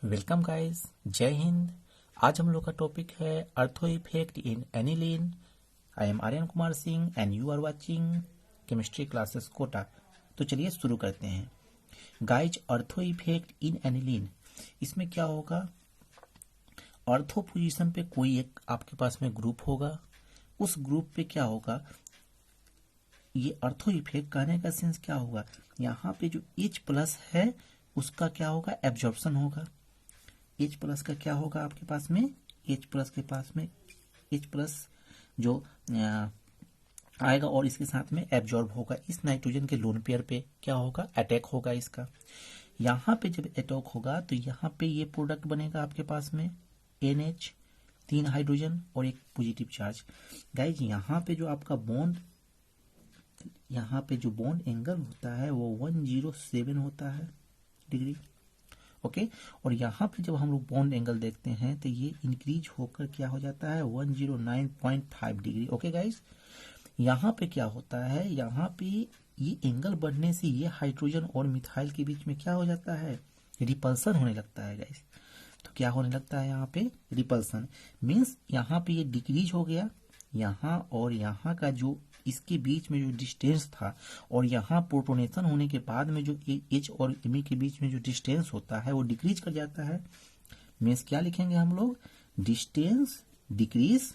Welcome guys, जय हिंद। आज हम लोग का टॉपिक है ortho effect in aniline. I am Aryan Kumar Singh and you are watching chemistry classes Kota. तो चलिए शुरू करते हैं। गाइज, अर्थो इफेक्ट इन एनिलीन, इसमें क्या होगा? अर्थो पोजीशन पे कोई एक आपके पास में ग्रुप होगा। उस ग्रुप पे क्या होगा? ये अर्थो इफेक्ट कहने का सेंस क्या होगा? यहाँ पे जो H प्लस है उसका क्या होगा? एब्जॉर्प्शन होगा। H प्लस का क्या होगा आपके पास में? H प्लस के पास में H प्लस जो आएगा और इसके साथ में एब्जॉर्ब होगा। इस नाइट्रोजन के लोन पेयर पे क्या होगा? अटैक होगा इसका। यहाँ पे जब अटैक होगा तो यहाँ पे ये प्रोडक्ट बनेगा आपके पास में NH, 3 हाइड्रोजन और एक पॉजिटिव चार्ज। गाइज, यहाँ पे जो आपका बॉन्ड, यहाँ पे जो बॉन्ड एंगल होता है वो 107 होता है डिग्री। ओके, और यहाँ पे जब हम लोग बॉन्ड एंगल देखते हैं तो ये इंक्रीज होकर क्या हो जाता है? 109.5 डिग्री। ओके गाइस, यहाँ पे क्या होता है? यहाँ पे ये एंगल बढ़ने से ये हाइड्रोजन और मिथाइल के बीच में क्या हो जाता है? रिपल्सन होने लगता है गाइस। तो क्या होने लगता है यहाँ पे? रिपल्सन। मीन्स यहाँ पे ये डिक्रीज हो गया, यहाँ और यहाँ का जो इसके बीच में जो डिस्टेंस था और यहाँ प्रोटोनेशन होने के बाद में जो H और Me के बीच में जो डिस्टेंस होता है वो डिक्रीज कर जाता है। मीन्स क्या लिखेंगे हम लोग? Distance decrease.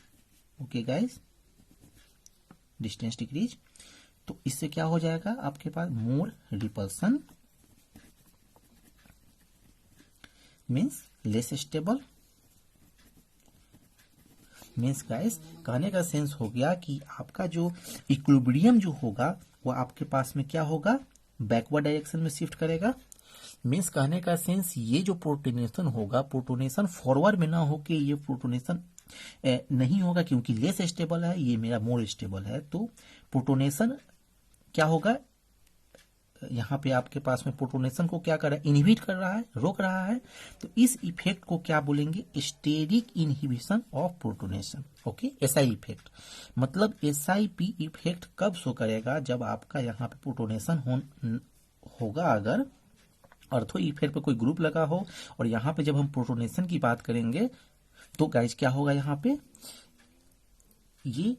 Okay guys, distance decrease. तो इससे क्या हो जाएगा आपके पास? More repulsion means less stable. Means guys, कहने का सेंस हो गया कि आपका जो इक्विलिब्रियम जो होगा वो आपके पास में क्या होगा? बैकवर्ड डायरेक्शन में शिफ्ट करेगा। मीन्स कहने का सेंस, ये जो प्रोटोनेशन होगा, प्रोटोनेशन फॉरवर्ड में ना होके ये प्रोटोनेशन नहीं होगा क्योंकि लेस स्टेबल है, ये मेरा मोर स्टेबल है। तो प्रोटोनेशन क्या होगा? यहाँ पे आपके पास में प्रोटोनेशन को क्या कर रहा है? इनहिबिट कर रहा है, रोक रहा है। तो इस इफेक्ट को क्या बोलेंगे? Steric inhibition of protonation. Okay, SI effect. मतलब SIP इफेक्ट कब शो करेगा? जब आपका यहाँ पे प्रोटोनेशन होगा, अगर अर्थो इफेक्ट पे कोई ग्रुप लगा हो और यहाँ पे जब हम प्रोटोनेशन की बात करेंगे तो गाइज क्या होगा? यहाँ पे ये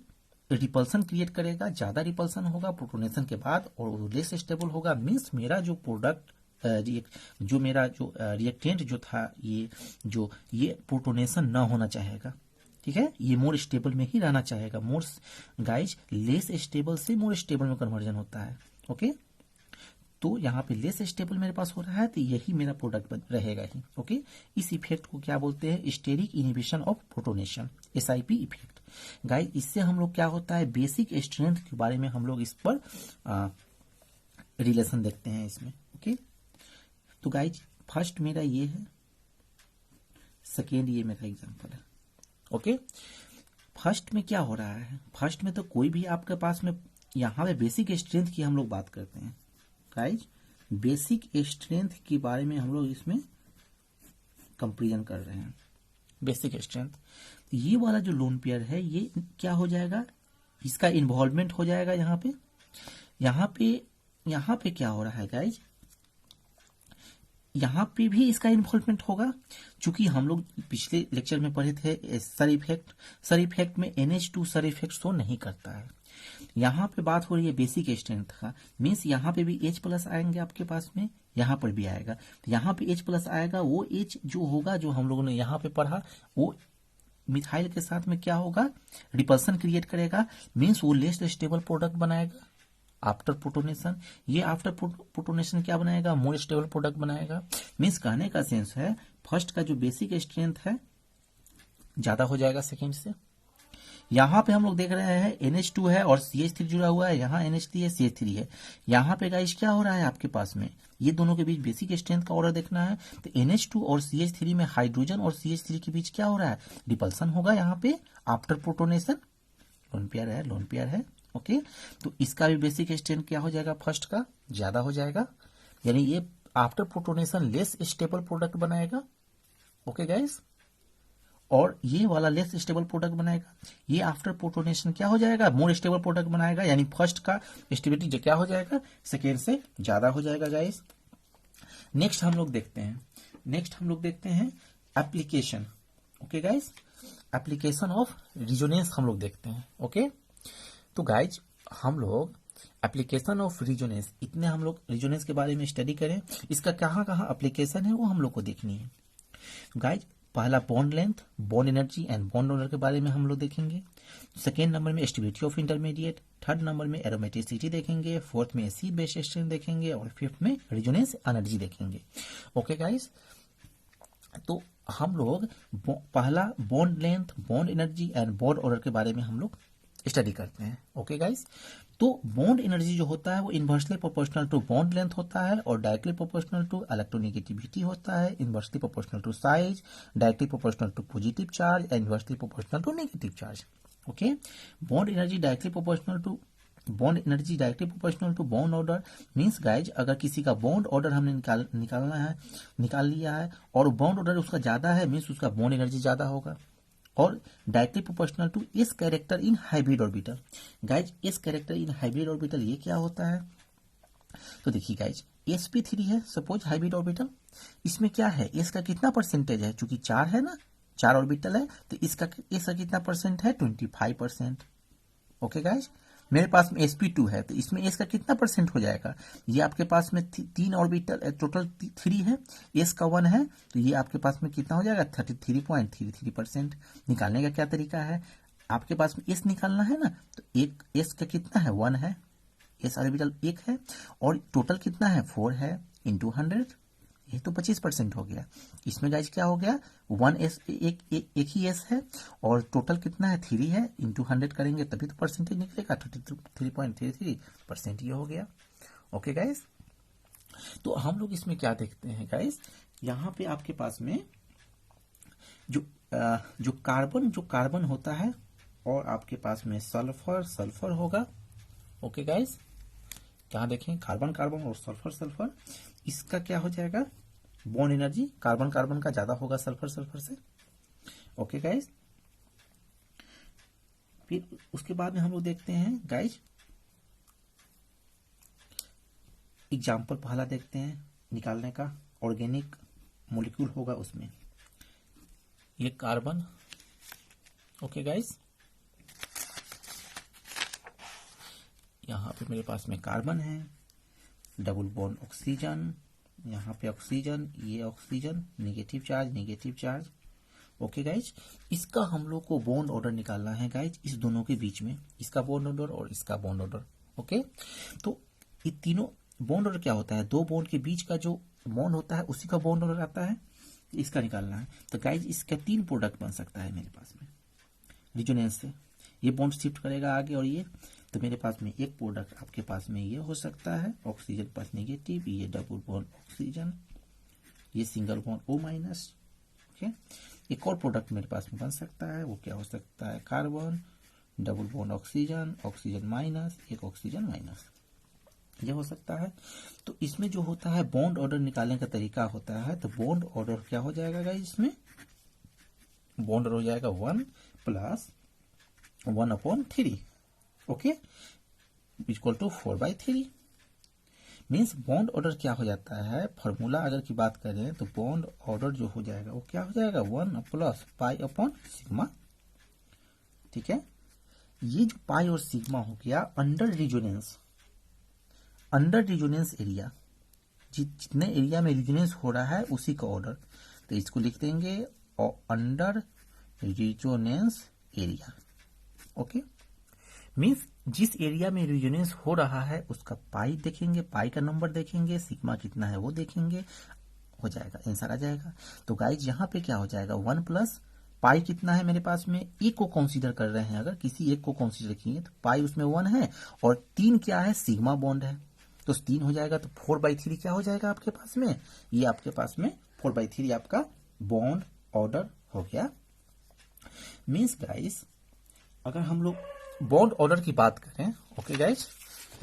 रिपल्सन क्रिएट करेगा, ज्यादा रिपल्सन होगा प्रोटोनेशन के बाद और लेस स्टेबल होगा। मीन्स मेरा जो प्रोडक्ट जो मेरा जो रिएक्टेंट जो था, ये प्रोटोनेशन ना होना चाहेगा। ठीक है, ये मोर स्टेबल में ही रहना चाहेगा। मोर गाइज, लेस स्टेबल से मोर स्टेबल में कन्वर्जन होता है। ओके, तो यहाँ पे लेस स्टेबल मेरे पास हो रहा है तो यही मेरा प्रोडक्ट रहेगा ही। ओके, इस इफेक्ट को क्या बोलते हैं? Steric inhibition of protonation, SIP effect. Guys, इससे हम लोग क्या होता है? बेसिक स्ट्रेंथ के बारे में हम लोग इस पर रिलेशन देखते हैं इसमें। ओके, तो गाइस फर्स्ट मेरा ये है, सेकेंड ये मेरा एग्जांपल है। ओके, फर्स्ट में क्या हो रहा है? फर्स्ट में तो कोई भी आपके पास में, यहाँ पे बेसिक स्ट्रेंथ की हम लोग बात करते हैं। गाइस, बेसिक स्ट्रेंथ के बारे में हम लोग इसमें कंपेरिजन कर रहे हैं। बेसिक स्ट्रेंथ, ये वाला जो लोन पेयर है ये क्या हो जाएगा? इसका इन्वॉल्वमेंट हो जाएगा यहाँ पे। यहाँ पे क्या हो रहा है गाइज? यहाँ पे भी इसका इन्वॉल्वमेंट होगा। चूंकि हम लोग पिछले लेक्चर में पढ़े थे सर इफेक्ट में NH2 सर इफेक्ट शो नहीं करता है। यहाँ पे बात हो रही है बेसिक स्ट्रेंथ का। मीन्स यहाँ पे भी H प्लस आएंगे आपके पास में, यहाँ पर भी आएगा। तो यहाँ पे H प्लस आएगा, वो H जो होगा, जो हम लोगों ने यहाँ पे पढ़ा, वो मिथाइल के साथ में क्या होगा? रिपल्सन क्रिएट करेगा। मीन्स वो लेस स्टेबल प्रोडक्ट बनाएगा आफ्टर प्रोटोनेशन। ये आफ्टर प्रोटोनेशन क्या बनाएगा? मोर स्टेबल प्रोडक्ट बनाएगा। मीन्स कहने का सेंस है, फर्स्ट का जो बेसिक स्ट्रेंथ है ज्यादा हो जाएगा सेकेंड से। यहाँ पे हम लोग देख रहे हैं NH2 है और CH3 जुड़ा हुआ है, यहाँ NH3 है, CH3 है। यहाँ पे गाइस क्या हो रहा है आपके पास में? ये दोनों के बीच बेसिक स्ट्रेंथ का ऑर्डर देखना है। तो NH2 और CH3 में हाइड्रोजन और CH3 के बीच क्या हो रहा है? रिपल्सन होगा यहाँ पे आफ्टर प्रोटोनेशन। लोन पेयर है। ओके, तो इसका भी बेसिक स्ट्रेंथ क्या हो जाएगा? फर्स्ट का ज्यादा हो जाएगा, यानी ये after protonation less stable product बनाएगा। ओके गाइस, और ये वाला लेस स्टेबल प्रोडक्ट बनाएगा। ये आफ्टर प्रोटोनेशन क्या हो जाएगा? मोर स्टेबल प्रोडक्ट बनाएगा। यानी फर्स्ट का स्टेबिलिटी क्या हो जाएगा? सेकेंड से ज्यादा हो जाएगा गाइस। नेक्स्ट हम लोग देखते हैं नेक्स्ट हम लोग देखते हैं application. Okay guys, application of resonance हम लोग देखते हैं। ओके तो गाइज हम लोग एप्लीकेशन ऑफ रिजोनेंस, इतने हम लोग रिजोनेंस के बारे में स्टडी करें, इसका कहाँ कहाँ एप्लीकेशन है वो हम लोग को देखनी है। गाइज पहला bond length, bond energy and bond order के बारे में हम लोग देखेंगे। सेकेंड नंबर में stability of intermediate, third number में एरोमेटिसिटी देखेंगे, फोर्थ में एसिड बेस स्ट्रेंथ देखेंगे और फिफ्थ में रिजोनेंस एनर्जी देखेंगे। ओके गाइज, तो हम लोग पहला bond length, bond energy and bond order के बारे में हम लोग स्टडी करते हैं। ओके गाइस, तो बॉन्ड एनर्जी जो होता है वो inversely proportional to bond length होता है और डायरेक्टली प्रोपोर्शनल टू इलेक्ट्रोनेगेटिविटी होता है, inversely proportional to size, directly proportional to positive charge and inversely proportional to negative charge. Okay, bond energy directly proportional to bond order means guys अगर किसी का bond order हमने निकाल लिया है और बॉन्ड ऑर्डर उसका ज्यादा है मीन्स उसका बॉन्ड एनर्जी ज्यादा होगा। और directly proportional to S character in hybrid orbital. Guys S character in hybrid orbital ये क्या होता है, तो देखिए गाइज sp3 है सपोज हाइब्रिड ऑर्बिटल, इसमें क्या है एस का कितना परसेंटेज है, चूंकि 4 है ना, 4 ऑर्बिटल है तो इसका एस का कितना परसेंट है 25%। ओके गाइज, मेरे पास में sp2 है तो इसमें एस का कितना परसेंट हो जाएगा, ये आपके पास में 3 ऑर्बिटल टोटल 3 है, एस का 1 है तो ये आपके पास में कितना हो जाएगा 33.33%। निकालने का क्या तरीका है, आपके पास में एस निकालना है ना, तो एक एस का कितना है 1 है, एस ऑर्बिटल 1 है और टोटल कितना है 4 है इंटू 100, ये तो 25% हो गया। इसमें गाइज क्या हो गया 1 एस एक ही एस है और टोटल कितना है 3 है, इंटू 100 करेंगे तभी तो परसेंटेज निकलेगा, 33.33% ये हो गया। ओके गाइज, तो हम लोग इसमें क्या देखते हैं गाइज, यहाँ पे आपके पास में जो कार्बन होता है और आपके पास में सल्फर होगा। ओके गाइज, क्या देखें कार्बन और सल्फर, इसका क्या हो जाएगा बॉन्ड एनर्जी कार्बन का ज्यादा होगा सल्फर से। ओके गाइज, फिर उसके बाद में हम लोग देखते हैं गाइज एग्जाम्पल पहला देखते हैं निकालने का, ऑर्गेनिक मॉलिक्यूल होगा उसमें ये कार्बन। ओके गाइज, यहाँ पे मेरे पास में कार्बन है, डबल बॉन्ड ऑक्सीजन, यहाँ पे ऑक्सीजन, ये oxygen, negative charge. Okay guys, इसका हम लोग को बॉन्ड ऑर्डर निकालना है गाइज, इस दोनों के बीच में इसका बॉन्ड ऑर्डर और इसका बॉन्ड ऑर्डर। ओके, तो ये तीनों बॉन्ड ऑर्डर क्या होता है, दो बॉन्ड के बीच का जो बॉन्ड होता है उसी का बॉन्ड ऑर्डर आता है, इसका निकालना है। तो गाइज इसका 3 प्रोडक्ट बन सकता है मेरे पास में रिजोनेंस से, ये बॉन्ड शिफ्ट करेगा आगे और ये, तो मेरे पास में एक प्रोडक्ट आपके पास में ये हो सकता है ऑक्सीजन प्लस नेगेटिव, ये डबल बॉन्ड ऑक्सीजन, ये single bond O minus. Okay, एक और प्रोडक्ट मेरे पास में बन सकता है, वो क्या हो सकता है carbon, double bond oxygen minus, एक ऑक्सीजन माइनस, ये हो सकता है। तो इसमें जो होता है बॉन्ड ऑर्डर निकालने का तरीका होता है, तो बॉन्ड ऑर्डर क्या हो जाएगा गाइस, इसमें बॉन्ड ऑर्डर हो जाएगा 1 + 1/3। Okay, equal to 4/3 means bond order क्या हो जाता है, फॉर्मूला अगर की बात करें तो बॉन्ड ऑर्डर जो हो जाएगा वो क्या हो जाएगा 1 + π/σ। ठीक है, ये जो पाई और सिग्मा हो गया अंडर रिजोनेंस एरिया, जितने एरिया में रिजोनेंस हो रहा है उसी का ऑर्डर, तो इसको लिख देंगे under resonance area. Okay, means जिस एरिया में रिजोनेंस हो रहा है उसका पाई देखेंगे, पाई का नंबर देखेंगे, सिग्मा कितना है वो देखेंगे, हो जाएगा आंसर आ जाएगा। तो गाइज यहाँ पे क्या हो जाएगा 1 + पाई कितना है मेरे पास में, एक को कंसीडर कर रहे हैं, अगर किसी एक को कंसीडर किए तो पाई उसमें 1 है और 3 क्या है सिग्मा बॉन्ड है, तो 3 हो जाएगा, तो 4/3 क्या हो जाएगा आपके पास में, ये आपके पास में 4/3 आपका बॉन्ड ऑर्डर हो गया। मीन्स गाइज अगर हम लोग बॉन्ड ऑर्डर की बात करें, ओके गाइज,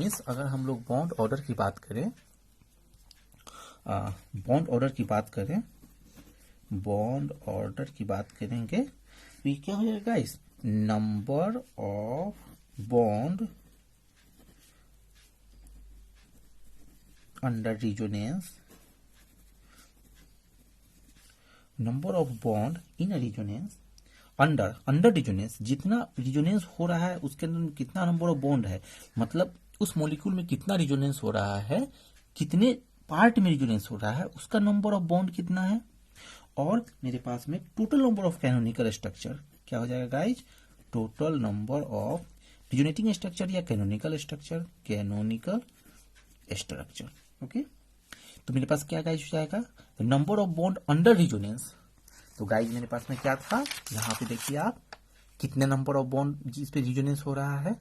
मीन्स अगर हम लोग बॉन्ड ऑर्डर की बात करें, बॉन्ड ऑर्डर की बात करेंगे तो ये क्या हो जाएगा guys, number of bond under resonance number of bond in resonance under resonance, जितना रिजोनेंस हो रहा है उसके अंदर कितना नंबर ऑफ बॉन्ड है, मतलब उस मॉलिक्यूल में कितना रिजोनेंस हो रहा है, कितने पार्ट में रिजोनेंस हो रहा है, उसका नंबर ऑफ बॉन्ड कितना है। और मेरे पास में total number of canonical structure क्या हो जाएगा guys, total number of resonating structure या canonical structure, canonical structure. Okay, तो मेरे पास क्या गाइज हो जाएगा, number of bond under resonance. तो गाइज मेरे पास में क्या था, यहाँ पे देखिए आप कितने नंबर ऑफ बॉन्ड जिस पे रिजोनेंस हो रहा है।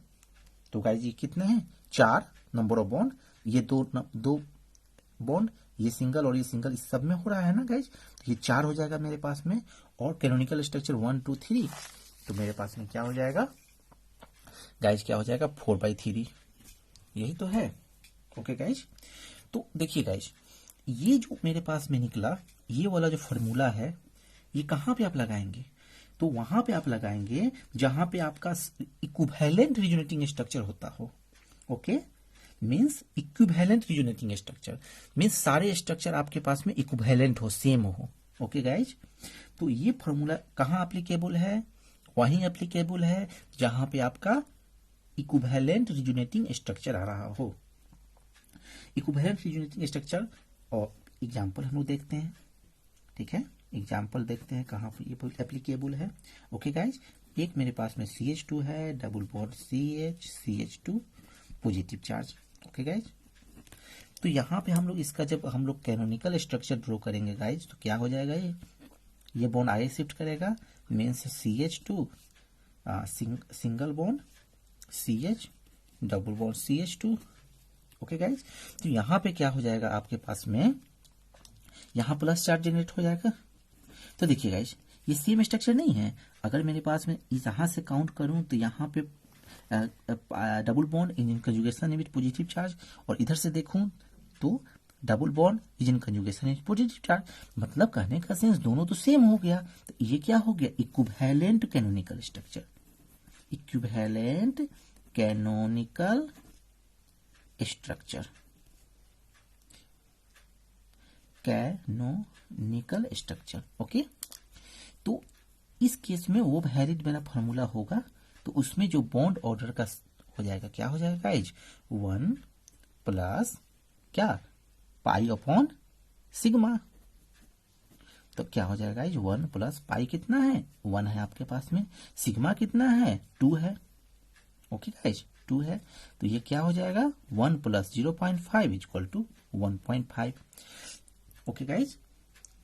तो गाइज ये कितने हैं, 4 नंबर ऑफ बॉन्ड, ये दो बॉन्ड, ये सिंगल और ये सिंगल, इस सब में हो रहा है ना गाइज, तो ये 4 हो जाएगा मेरे पास में। और कैनोनिकल स्ट्रक्चर 1 2 3, तो मेरे पास में क्या हो जाएगा गाइज, क्या हो जाएगा 4/3, यही तो है। ओके गाइज, तो देखिए गाइज, ये जो मेरे पास में निकला ये वाला जो फॉर्मूला है, ये कहाँ पे आप लगाएंगे, तो वहां पे आप लगाएंगे जहां पे आपका इक्विवेलेंट रिजोनेटिंग स्ट्रक्चर होता हो। Okay, means equivalent resonating structure means सारे स्ट्रक्चर आपके पास में इक्विवेलेंट हो, सेम हो। ओके गाइज, तो ये फॉर्मूला कहाँ एप्लीकेबल है, वहीं एप्लीकेबल है जहां पे आपका इक्विवेलेंट रिजोनेटिंग स्ट्रक्चर आ रहा हो। इक्विवेलेंट रिजोनेटिंग स्ट्रक्चर और एग्जाम्पल हम लोग देखते हैं, ठीक है, एग्जाम्पल देखते हैं कहाँ पे ये एप्लीकेबल है। ओके गाइज, एक मेरे पास में CH2 है, double bond CH2 positive charge. Okay guys, तो यहाँ पे हम लोग इसका जब हम लोग कैनोनिकल स्ट्रक्चर ड्रॉ करेंगे गाइज, तो क्या हो जाएगा, ये बॉन्ड आगे शिफ्ट करेगा, means CH2 single bond CH double bond CH2। Okay guys, तो यहाँ पे क्या हो जाएगा आपके पास में, यहाँ प्लस चार्ज जनरेट हो जाएगा। तो देखिए गाइज, ये सेम स्ट्रक्चर नहीं है, अगर मेरे पास में यहाँ से काउंट करूं तो यहाँ पे double bond in conjugation with positive charge, और इधर से देखूं तो double bond is in conjugation with positive charge, मतलब कहने का सेंस दोनों तो सेम हो गया। तो ये क्या हो गया, equivalent canonical structure, equivalent canonical structure, canonical structure. Okay, तो इस केस में वो वैलिड मेरा फॉर्मूला होगा, तो उसमें जो बॉन्ड ऑर्डर का हो जाएगा, क्या हो जाएगा गाइज, 1 प्लस क्या, पाई अपॉन सिग्मा। तो क्या हो जाएगा गाइज, 1 प्लस पाई कितना है, 1 है आपके पास में, सिग्मा कितना है, 2 है। ओके गाइज, 2 है, तो ये क्या हो जाएगा, 1 plus 0.5 equal to 1.5। Okay guys,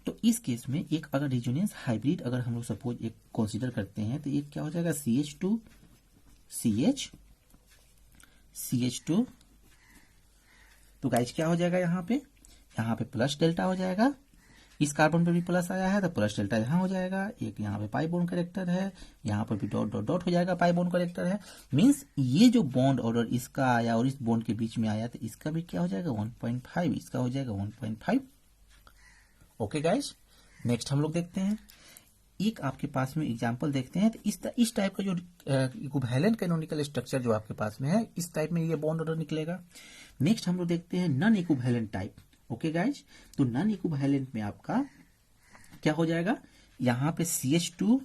तो इस केस में एक अगर रिजोनेंस हाइब्रिड अगर हम लोग सपोज एक कंसीडर करते हैं, तो एक क्या हो जाएगा, CH2 CH2, तो गाइज क्या हो जाएगा, यहाँ पे प्लस डेल्टा हो जाएगा, इस कार्बन पे भी प्लस आया है तो प्लस डेल्टा यहाँ हो जाएगा, एक यहाँ पे पाई बॉन्ड करेक्टर है, यहाँ पर भी डॉट डॉट डॉट हो जाएगा, पाई बॉन्ड करेक्टर है। मींस ये जो बॉन्ड ऑर्डर इसका आया और इस बॉन्ड के बीच में आया, तो इसका भी क्या हो जाएगा 1.5, इसका हो जाएगा 1.5। ओके गाइज, नेक्स्ट हम लोग देखते हैं, एक आपके पास में एग्जांपल देखते हैं। तो इस टाइप का जो इक्विवेलेंट कैनोनिकल स्ट्रक्चर जो आपके पास में है, इस टाइप में ये बॉन्ड ऑर्डर निकलेगा। नेक्स्ट हम लोग देखते हैं non equivalent type. Okay guys, तो नॉन इक्विवेलेंट में आपका क्या हो जाएगा, यहाँ पे CH2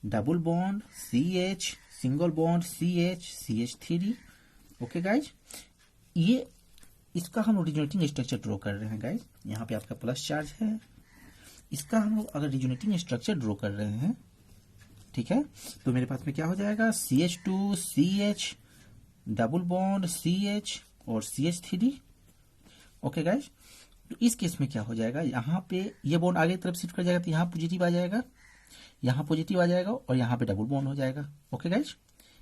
double bond CH single bond CH3। Okay guys, ये इसका हम रिजोनेटिंग स्ट्रक्चर ड्रॉ कर रहे हैं गाइज, यहाँ पे आपका प्लस चार्ज है, इसका हम लोग अगर रिजोनेटिंग स्ट्रक्चर ड्रॉ कर रहे हैं, ठीक है, तो मेरे पास में क्या हो जाएगा, CH2 CH double bond CH और CH3। ओके गाइज, तो इस केस में क्या हो जाएगा, यहाँ पे ये बॉन्ड आगे तरफ शिफ्ट कर जाएगा, तो यहाँ पॉजिटिव आ जाएगा, यहाँ पॉजिटिव आ जाएगा और यहाँ पे डबल बॉन्ड हो जाएगा। ओके गाइज,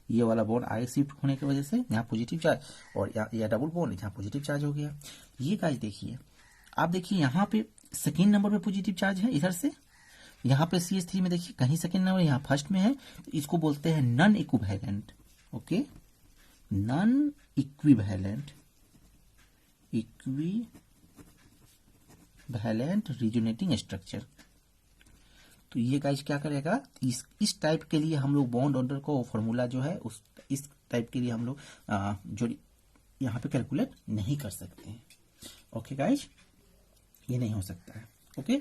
ये वाला बॉन्ड आगे शिफ्ट होने की वजह से यहाँ पॉजिटिव चार्ज और यह डबल बॉन्ड यहाँ पॉजिटिव चार्ज हो गया। ये गाइज देखिए, आप देखिए यहाँ पे सेकेंड नंबर पे पॉजिटिव चार्ज है, इधर से यहाँ पे CH3 में देखिए कहीं सेकेंड नंबर, यहाँ फर्स्ट में है, तो इसको बोलते हैं non equivalent. Okay, non equivalent resonating structure. तो ये गाइज क्या करेगा, इस टाइप के लिए हम लोग बॉन्ड ऑर्डर को फॉर्मूला जो है उस इस टाइप के लिए हम लोग जो यहाँ पे कैलकुलेट नहीं कर सकते हैं। ओके गाइज, ये नहीं हो सकता है। ओके,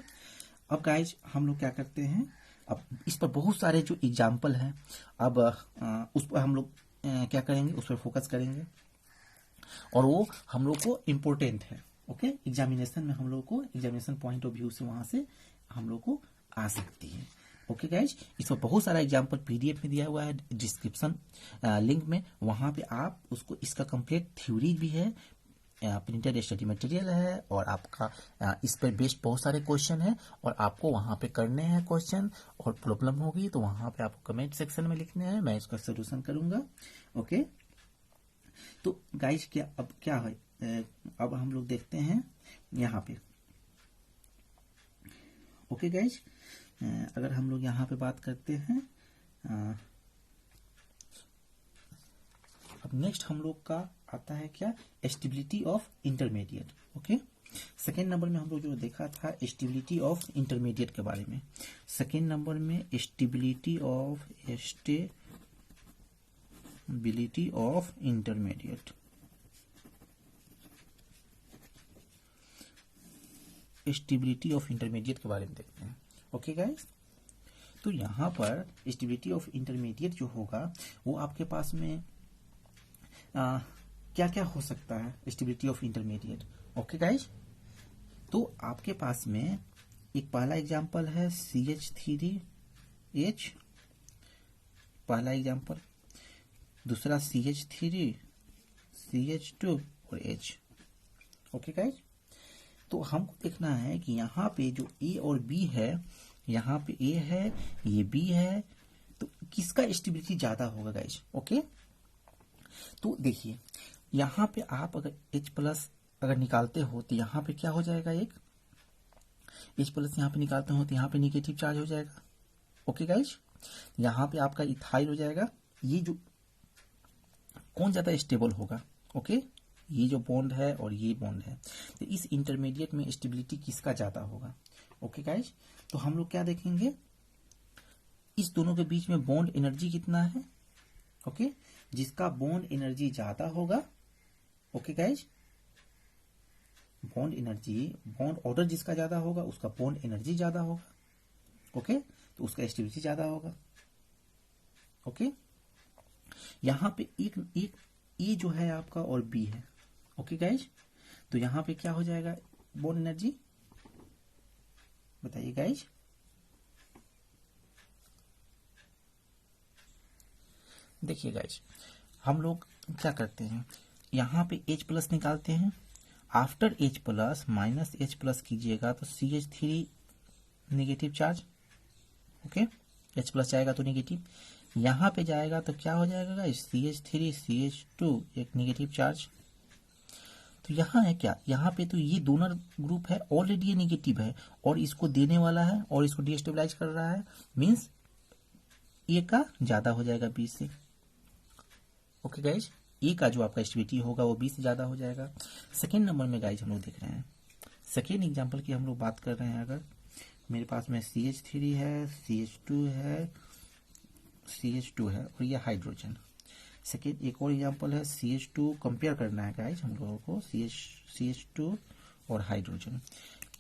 अब गाइज हम लोग क्या करते हैं, अब इस पर बहुत सारे जो एग्जाम्पल हैं, अब उस पर हम लोग क्या करेंगे, उस पर फोकस करेंगे और वो हम लोग को इम्पोर्टेंट है। ओके, एग्जामिनेशन में हम लोग को एग्जामिनेशन पॉइंट ऑफ व्यू से वहां से हम लोग को आ सकती है। ओके गाइज, इसमें बहुत सारा एग्जाम्पल पीडीएफ में दिया हुआ है डिस्क्रिप्शन लिंक में, वहां पे आप उसको, इसका कंप्लीट थ्योरी भी है, प्रिंटेड स्टडी मटेरियल है और आपका इस पर बेस्ड बहुत सारे क्वेश्चन है और आपको वहां पे करने हैं क्वेश्चन, और प्रॉब्लम होगी तो वहां पे आपको कमेंट सेक्शन में लिखने हैं, मैं इसका सोल्यूशन करूंगा। ओके, तो गाइज क्या है, अब हम लोग देखते हैं यहाँ पे। ओके गाइज, अगर हम लोग यहाँ पे बात करते हैं, अब नेक्स्ट हम लोग का आता है क्या, stability of intermediate. Okay, second number में हम लोग जो देखा था स्टेबिलिटी ऑफ इंटरमीडिएट के बारे में, सेकेंड नंबर में stability of intermediate, stability of intermediate के बारे में देखते हैं। ओके गाइस, तो यहाँ पर स्टेबिलिटी ऑफ इंटरमीडिएट जो होगा वो आपके पास में क्या क्या हो सकता है stability of intermediate. Okay guys, तो आपके पास में एक पहला एग्जांपल है CH3H, पहला एग्जांपल, दूसरा CH3, CH2 और H। ओके गाइस, तो हमको देखना है कि यहाँ पे जो A और B है, यहाँ पे A है, ये B है, तो किसका स्टेबिलिटी ज्यादा होगा गाइस। ओके, तो देखिए यहाँ पे आप अगर H+ अगर निकालते हो तो यहाँ पे क्या हो जाएगा, एक H+ यहाँ पे निकालते हो तो यहाँ पे निगेटिव चार्ज हो जाएगा। ओके गाइस, यहाँ पे आपका इथाइल हो जाएगा। ये जो कौन ज्यादा स्टेबल होगा, ओके, ये जो बॉन्ड है और ये बॉन्ड है, तो इस इंटरमीडिएट में स्टेबिलिटी किसका ज्यादा होगा। ओके गाइस, तो हम लोग क्या देखेंगे, इस दोनों के बीच में बॉन्ड एनर्जी कितना है। ओके, जिसका बॉन्ड एनर्जी ज्यादा होगा, okay guys, bond energy, bond order जिसका ज्यादा होगा उसका बॉन्ड एनर्जी ज्यादा होगा। ओके, तो उसका स्टेबिलिटी ज्यादा होगा। ओके, यहां पे एक ए जो है आपका और बी है। ओके गाइज, तो यहां पे क्या हो जाएगा बॉन्ड एनर्जी, बताइए गाइज। देखिए गाइज, हम लोग क्या करते हैं, यहां पे H+ निकालते हैं, आफ्टर H+ माइनस H+ कीजिएगा तो CH3 negative charge. Okay, H+ जाएगा तो नेगेटिव, यहां पे जाएगा तो क्या हो जाएगा गाइस, CH3 CH2 एक नेगेटिव चार्ज। तो यहाँ है क्या, यहाँ पे तो ये डोनर ग्रुप है, ऑलरेडी ये नेगेटिव है और इसको देने वाला है और इसको डिस्टेबलाइज कर रहा है, मींस ए का ज्यादा हो जाएगा बी से। ओके गाइज, ए का जो आपका स्टेबिलिटी होगा वो बी से ज्यादा हो जाएगा। सेकेंड नंबर में गाइज हम लोग देख रहे हैं, सेकेंड एग्जाम्पल की हम लोग बात कर रहे हैं, अगर मेरे पास में CH3 है, CH2 है और ये हाइड्रोजन। सेकेंड एक और एग्जांपल है CH2, कंपेयर करना है गाइस हम लोगों को, CH2 और हाइड्रोजन।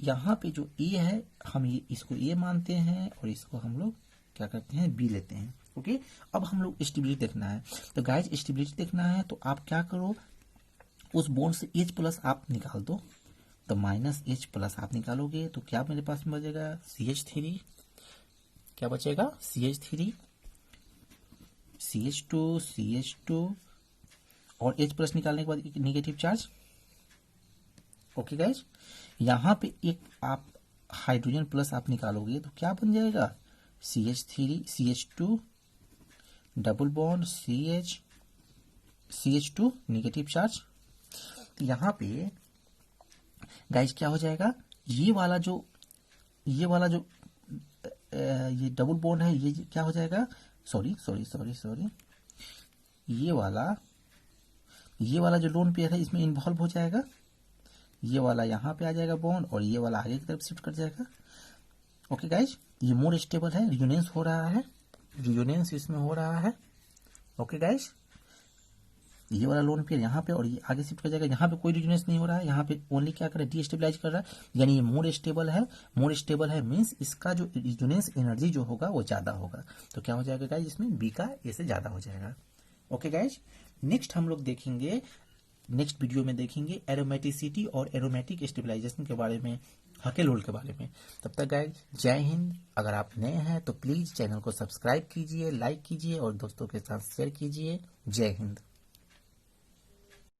यहाँ पे जो ए है हम इसको ए मानते हैं और इसको हम लोग क्या करते हैं, बी लेते हैं। ओके, अब हम लोग स्टेबिलिटी देखना है, तो गाइस स्टेबिलिटी देखना है तो आप क्या करो, उस बॉन्ड से H+ आप निकाल दो, तो माइनस H+ आप निकालोगे तो क्या मेरे पास में बचेगा, CH3, क्या बचेगा, CH3 CH2 और H+ निकालने के बाद एक नेगेटिव चार्ज। ओके गाइज, यहां पे एक आप हाइड्रोजन प्लस आप निकालोगे तो क्या बन जाएगा, CH3 CH2 double bond CH2 negative charge. यहां पे गाइज क्या हो जाएगा, ये वाला जो ये डबल बॉन्ड है, ये क्या हो जाएगा, सॉरी, ये वाला जो लोन पेयर है इसमें इन्वॉल्व हो जाएगा, ये वाला यहाँ पे आ जाएगा बॉन्ड और ये वाला आगे की तरफ शिफ्ट कर जाएगा। ओके गाइज, ये मोर स्टेबल है, रियोनेंस हो रहा है, रियोनेंस इसमें हो रहा है। ओके गाइज, ये वाला लोन पेयर यहाँ पे और ये आगे शिफ्ट कर जाएगा। यहाँ पे कोई रिजोनेंस नहीं हो रहा है, यहाँ पे ओनली क्या कर रहा है, डीस्टेबलाइज कर रहा है, यानी ये मोर स्टेबल है। मोर स्टेबल है मीन्स इसका जो रिजोनेंस एनर्जी जो होगा वो ज्यादा होगा। तो क्या हो जाएगा गाइज, इसमें बी का ए से ज्यादा हो जाएगा। ओके गाइज, नेक्स्ट हम लोग देखेंगे, नेक्स्ट वीडियो में देखेंगे एरोमेटिसिटी और एरोमेटिक स्टेबलाइजेशन के बारे में, हकेल के बारे में। तब तक गाइज जय हिंद। अगर आप नए हैं तो प्लीज चैनल को सब्सक्राइब कीजिए, लाइक कीजिए और दोस्तों के साथ शेयर कीजिए। जय हिंद।